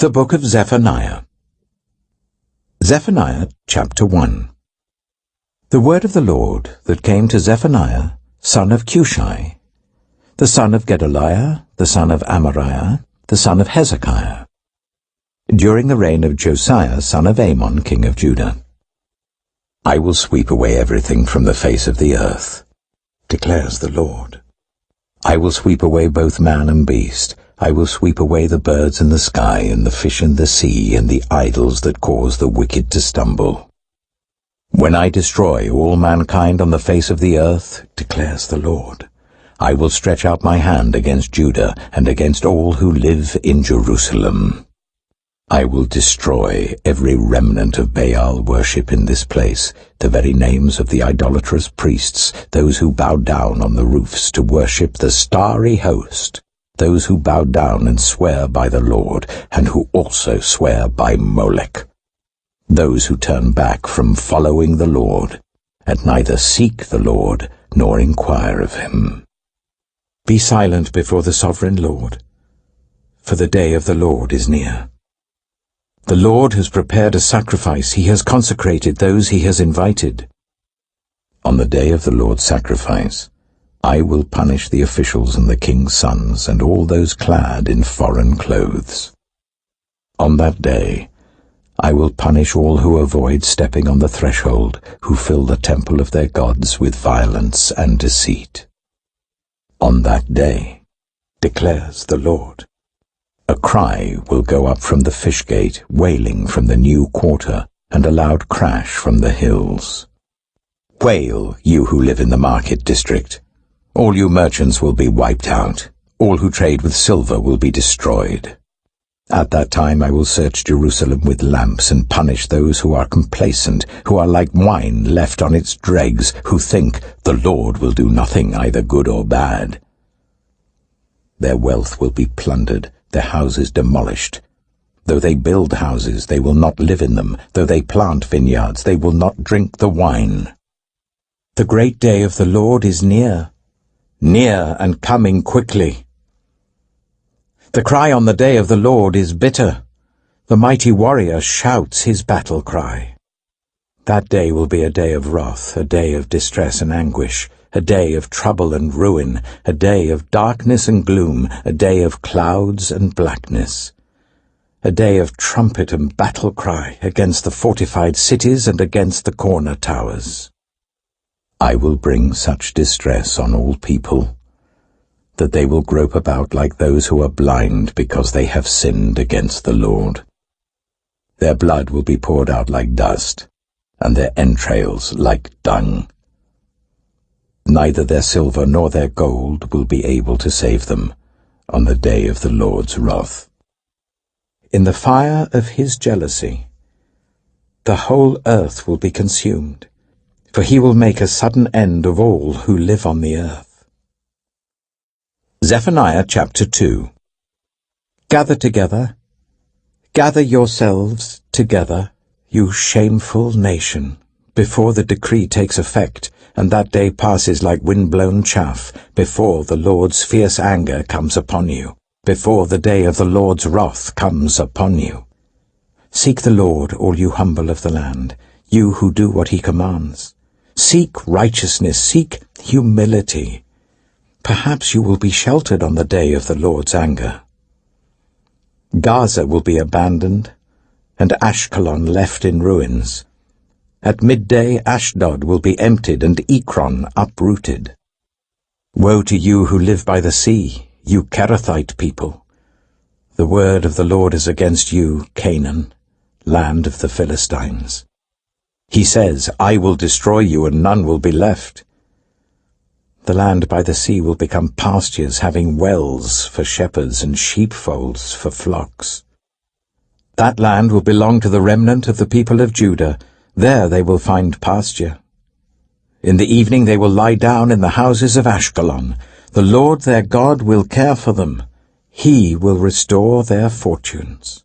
The Book of Zephaniah. Zephaniah chapter 1. The word of the Lord that came to Zephaniah, son of Suchet, the son of Gedaliah, the son of Amariah, the son of Hezekiah, during the reign of Josiah, son of Amon, king of Judah. I will sweep away everything from the face of the earth, declares the Lord. I will sweep away both man and beast. I will sweep away the birds in the sky, and the fish in the sea, and the idols that cause the wicked to stumble. When I destroy all mankind on the face of the earth, declares the Lord, I will stretch out my hand against Judah and against all who live in Jerusalem. I will destroy every remnant of Baal worship in this place, the very names of the idolatrous priests, those who bow down on the roofs to worship the starry host, those who bow down and swear by the Lord, and who also swear by Molech, those who turn back from following the Lord, and neither seek the Lord nor inquire of him. Be silent before the sovereign Lord, for the day of the Lord is near. The Lord has prepared a sacrifice. He has consecrated those he has invited. On the day of the Lord's sacrifice, I will punish the officials and the king's sons and all those clad in foreign clothes. On that day, I will punish all who avoid stepping on the threshold, who fill the temple of their gods with violence and deceit. On that day, declares the Lord, a cry will go up from the fish gate, wailing from the new quarter, and a loud crash from the hills. Wail, you who live in the market district. All you merchants will be wiped out. All who trade with silver will be destroyed. At that time I will search Jerusalem with lamps and punish those who are complacent, who are like wine left on its dregs, who think the Lord will do nothing, either good or bad. Their wealth will be plundered, their houses demolished. Though they build houses, they will not live in them. Though they plant vineyards, they will not drink the wine. The great day of the Lord is near and coming quickly. The cry on the day of the Lord is bitter. The mighty warrior shouts his battle cry. That day will be a day of wrath, a day of distress and anguish, a day of trouble and ruin, a day of darkness and gloom, a day of clouds and blackness, a day of trumpet and battle cry against the fortified cities and against the corner towers. I will bring such distress on all people, that they will grope about like those who are blind because they have sinned against the Lord. Their blood will be poured out like dust, and their entrails like dung. Neither their silver nor their gold will be able to save them on the day of the Lord's wrath. In the fire of his jealousy, the whole earth will be consumed, for he will make a sudden end of all who live on the earth. Zephaniah chapter 2. Gather together, gather yourselves together, you shameful nation, before the decree takes effect, and that day passes like wind-blown chaff, before the Lord's fierce anger comes upon you, before the day of the Lord's wrath comes upon you. Seek the Lord, all you humble of the land, you who do what he commands. Seek righteousness, seek humility. Perhaps you will be sheltered on the day of the Lord's anger. Gaza will be abandoned, and Ashkelon left in ruins. At midday Ashdod will be emptied and Ekron uprooted. Woe to you who live by the sea, you Kerathite people. The word of the Lord is against you, Canaan, land of the Philistines. He says, I will destroy you and none will be left. The land by the sea will become pastures, having wells for shepherds and sheepfolds for flocks. That land will belong to the remnant of the people of Judah. There they will find pasture. In the evening they will lie down in the houses of Ashkelon. The Lord their God will care for them. He will restore their fortunes.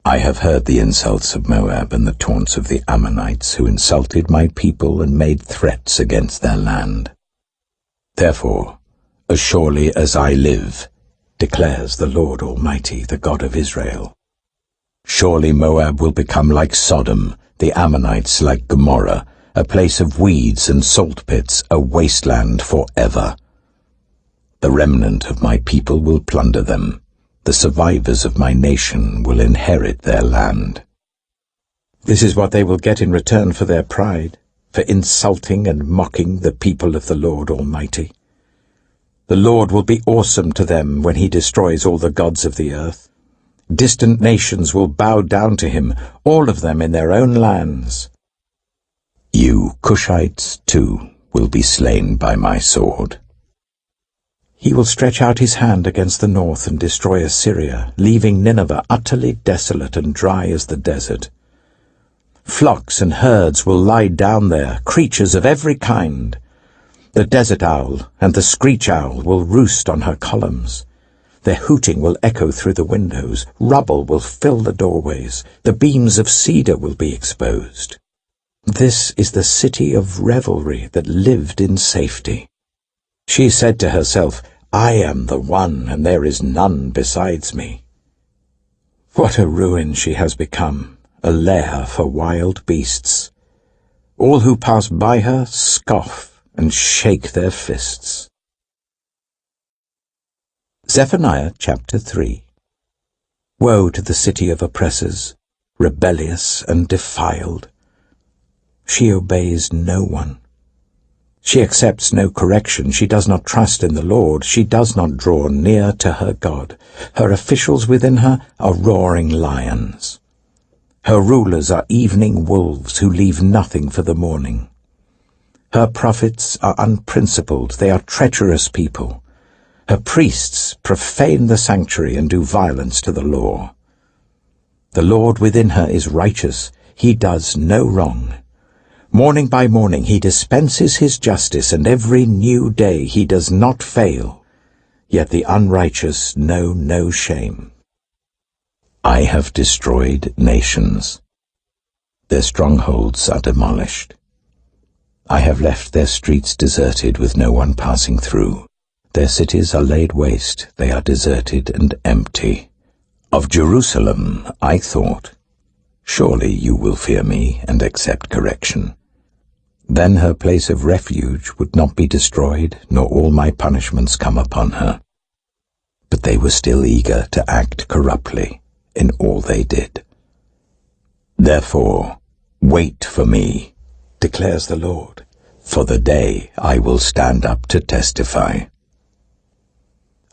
I have heard the insults of Moab and the taunts of the Ammonites, who insulted my people and made threats against their land. Therefore, as surely as I live, declares the Lord Almighty, the God of Israel, Surely Moab will become like Sodom, the Ammonites like Gomorrah, a place of weeds and salt pits, a wasteland forever. The remnant of my people will plunder them. The survivors of my nation will inherit their land. This is what they will get in return for their pride, for insulting and mocking the people of the Lord Almighty. The Lord will be awesome to them when he destroys all the gods of the earth. Distant nations will bow down to him, all of them in their own lands. You Cushites, too, will be slain by my sword. He will stretch out his hand against the north and destroy Assyria, leaving Nineveh utterly desolate and dry as the desert. Flocks and herds will lie down there, creatures of every kind. The desert owl and the screech owl will roost on her columns. Their hooting will echo through the windows, rubble will fill the doorways, the beams of cedar will be exposed. This is the city of revelry that lived in safety. She said to herself, I am the one, and there is none besides me. What a ruin she has become, a lair for wild beasts. All who pass by her scoff and shake their fists. Zephaniah chapter 3. Woe to the city of oppressors, rebellious and defiled. She obeys no one. She accepts no correction. She does not trust in the Lord. She does not draw near to her God. Her officials within her are roaring lions. Her rulers are evening wolves who leave nothing for the morning. Her prophets are unprincipled. They are treacherous people. Her priests profane the sanctuary and do violence to the law. The Lord within her is righteous. He does no wrong. Morning by morning he dispenses his justice, and every new day he does not fail. Yet the unrighteous know no shame. I have destroyed nations. Their strongholds are demolished. I have left their streets deserted with no one passing through. Their cities are laid waste, they are deserted and empty. Of Jerusalem I thought, surely you will fear me and accept correction. Then her place of refuge would not be destroyed, nor all my punishments come upon her. But they were still eager to act corruptly in all they did. Therefore, wait for me, declares the Lord, for the day I will stand up to testify.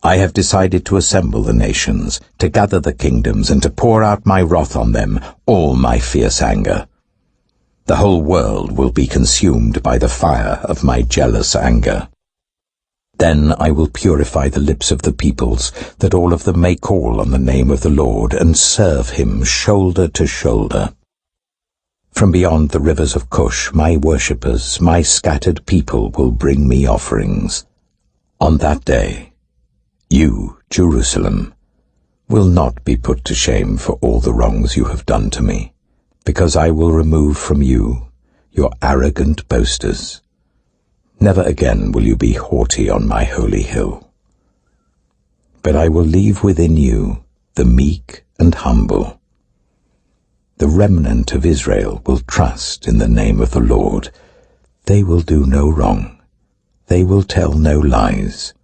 I have decided to assemble the nations, to gather the kingdoms, and to pour out my wrath on them, all my fierce anger. The whole world will be consumed by the fire of my jealous anger. Then I will purify the lips of the peoples, that all of them may call on the name of the Lord and serve him shoulder to shoulder. From beyond the rivers of Cush, my worshippers, my scattered people, will bring me offerings. On that day, you, Jerusalem, will not be put to shame for all the wrongs you have done to me, because I will remove from you your arrogant boasters. Never again will you be haughty on my holy hill. But I will leave within you the meek and humble. The remnant of Israel will trust in the name of the Lord. They will do no wrong. They will tell no lies.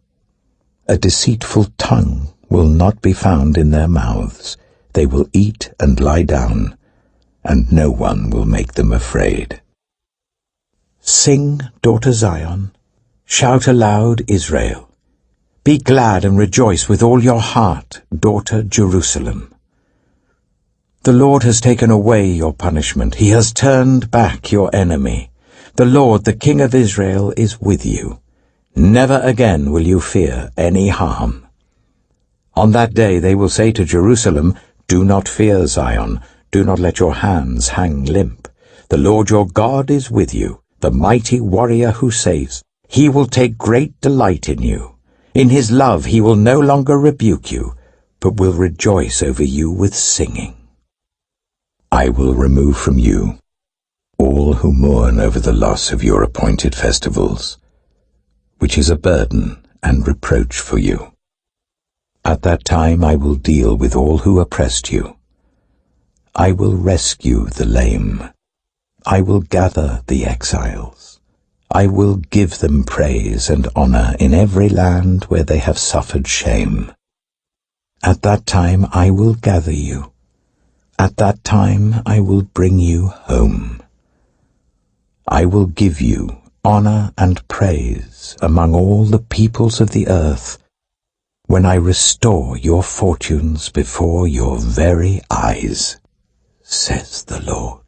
A deceitful tongue will not be found in their mouths. They will eat and lie down, and no one will make them afraid. Sing, daughter Zion. Shout aloud, Israel. Be glad and rejoice with all your heart, daughter Jerusalem. The Lord has taken away your punishment. He has turned back your enemy. The Lord, the King of Israel, is with you. Never again will you fear any harm. On that day they will say to Jerusalem, do not fear, Zion. Do not let your hands hang limp. The Lord your God is with you, the mighty warrior who saves. He will take great delight in you. In his love he will no longer rebuke you, but will rejoice over you with singing. I will remove from you all who mourn over the loss of your appointed festivals, which is a burden and reproach for you. At that time I will deal with all who oppressed you. I will rescue the lame. I will gather the exiles. I will give them praise and honor in every land where they have suffered shame. At that time I will gather you. At that time I will bring you home. I will give you honor and praise among all the peoples of the earth, when I restore your fortunes before your very eyes, says the Lord.